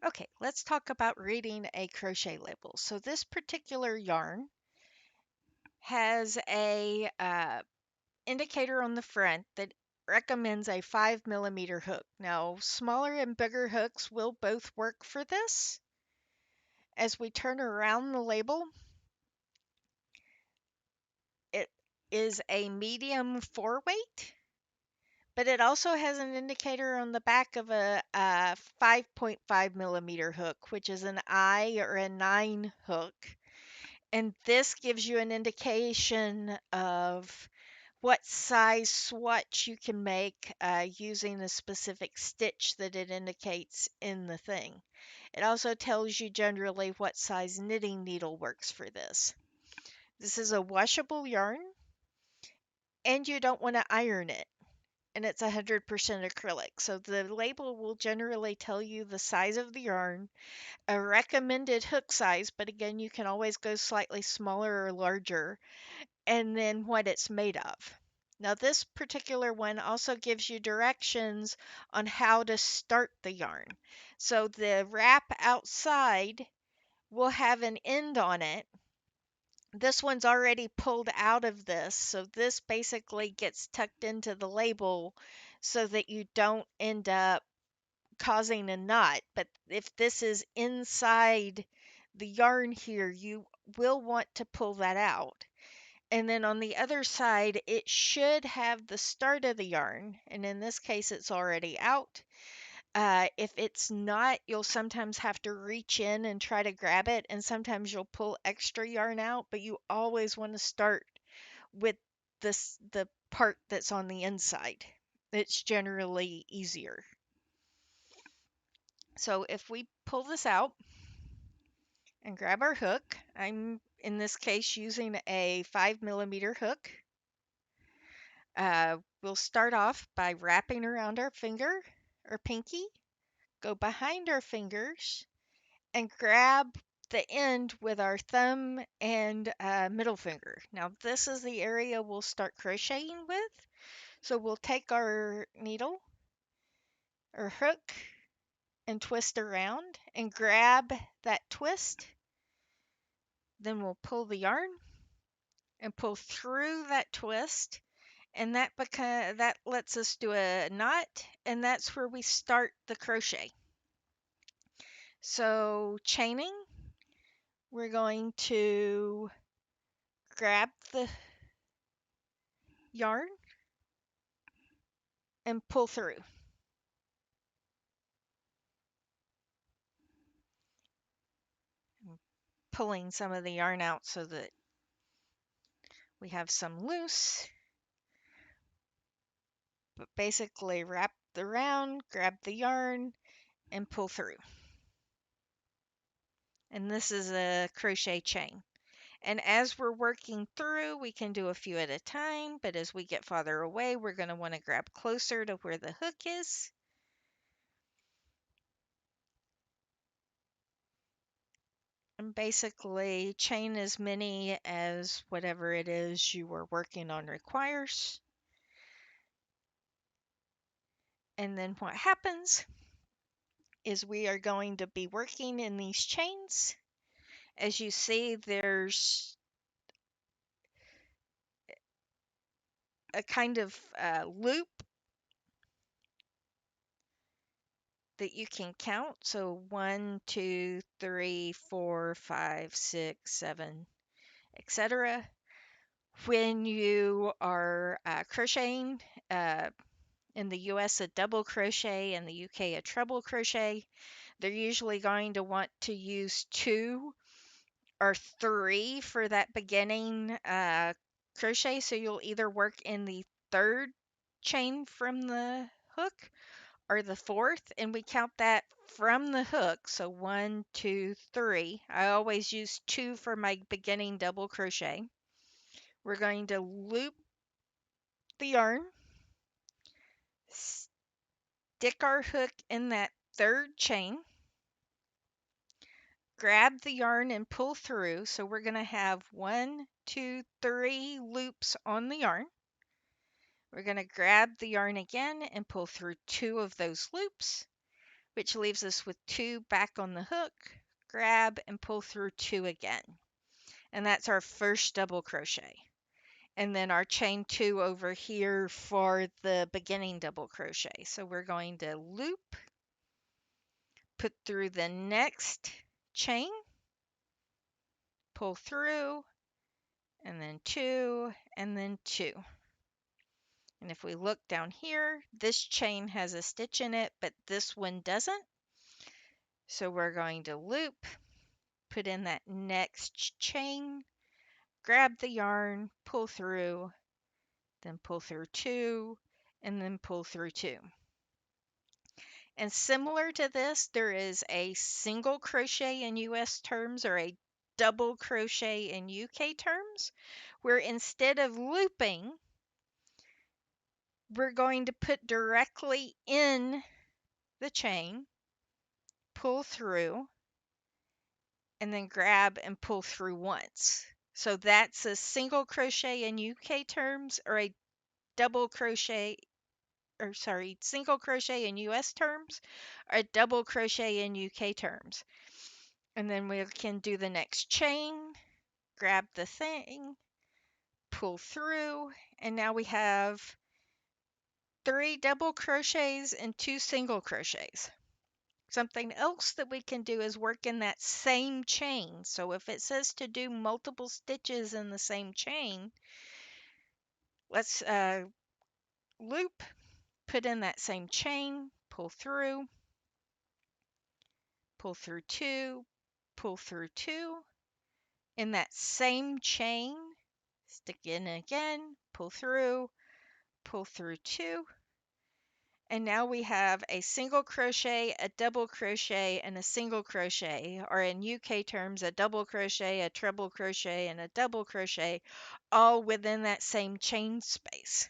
Okay, let's talk about reading a crochet label. So this particular yarn has a indicator on the front that recommends a 5 millimeter hook. Now, smaller and bigger hooks will both work for this. As we turn around the label, it is a medium 4 weight, but it also has an indicator on the back of a 5.5 millimeter hook, which is an I or a 9 hook. And this gives you an indication of what size swatch you can make using a specific stitch that it indicates in the thing. It also tells you generally what size knitting needle works for this. This is a washable yarn, and you don't want to iron it. And it's 100% acrylic. So the label will generally tell you the size of the yarn, a recommended hook size, but again, you can always go slightly smaller or larger, and then what it's made of. Now, this particular one also gives you directions on how to start the yarn. So the wrap outside will have an end on it. This one's already pulled out of this, so this basically gets tucked into the label so that you don't end up causing a knot. But if this is inside the yarn here, you will want to pull that out. And then on the other side, it should have the start of the yarn. And in this case, it's already out. If it's not, you'll sometimes have to reach in and try to grab it. And sometimes you'll pull extra yarn out, but you always want to start with the part that's on the inside. It's generally easier. So if we pull this out and grab our hook, I'm in this case using a 5 millimeter hook. We'll start off by wrapping around our finger or pinky, go behind our fingers, and grab the end with our thumb and middle finger. Now, this is the area we'll start crocheting with. So we'll take our needle or hook and twist around and grab that twist. Then we'll pull the yarn and pull through that twist, and that lets us do a knot, and that's where we start the crochet. So chaining, we're going to grab the yarn and pull through. Pulling some of the yarn out so that we have some loose, but basically wrap around, grab the yarn, and pull through. And this is a crochet chain. And as we're working through, we can do a few at a time, but as we get farther away, we're going to want to grab closer to where the hook is. And basically chain as many as whatever it is you are working on requires. And then what happens is we are going to be working in these chains. As you see, there's a kind of loop that you can count. So 1, 2, 3, 4, 5, 6, 7, etc. When you are crocheting, in the US a double crochet, in the UK a treble crochet, they're usually going to want to use 2 or 3 for that beginning crochet. So you'll either work in the third chain from the hook or the fourth, and we count that from the hook. So 1, 2, 3. I always use 2 for my beginning double crochet. We're going to loop the yarn, stick our hook in that third chain, grab the yarn and pull through. So we're going to have 1, 2, 3 loops on the yarn. We're going to grab the yarn again and pull through 2 of those loops. which leaves us with 2 back on the hook, grab and pull through 2 again. And that's our first double crochet. And then our chain 2 over here for the beginning double crochet. So we're going to loop, put through the next chain, pull through, and then 2, and then 2. And if we look down here, this chain has a stitch in it, but this one doesn't. So we're going to loop, put in that next chain, grab the yarn, pull through, then pull through 2, and then pull through 2. And similar to this, there is a single crochet in US terms or a double crochet in UK terms, where instead of looping, we're going to put directly in the chain, pull through, and then grab and pull through once. So that's a single crochet in UK terms or a double crochet, or sorry, single crochet in US terms or a double crochet in UK terms. And then we can do the next chain, grab the thing, pull through, and now we have 3 double crochets and 2 single crochets. Something else that we can do is work in that same chain. So if it says to do multiple stitches in the same chain, let's loop, put in that same chain, pull through 2, pull through 2. In that same chain, stick in again, pull through 2. And now we have a single crochet, a double crochet, and a single crochet, or in UK terms, a double crochet, a treble crochet, and a double crochet, all within that same chain space.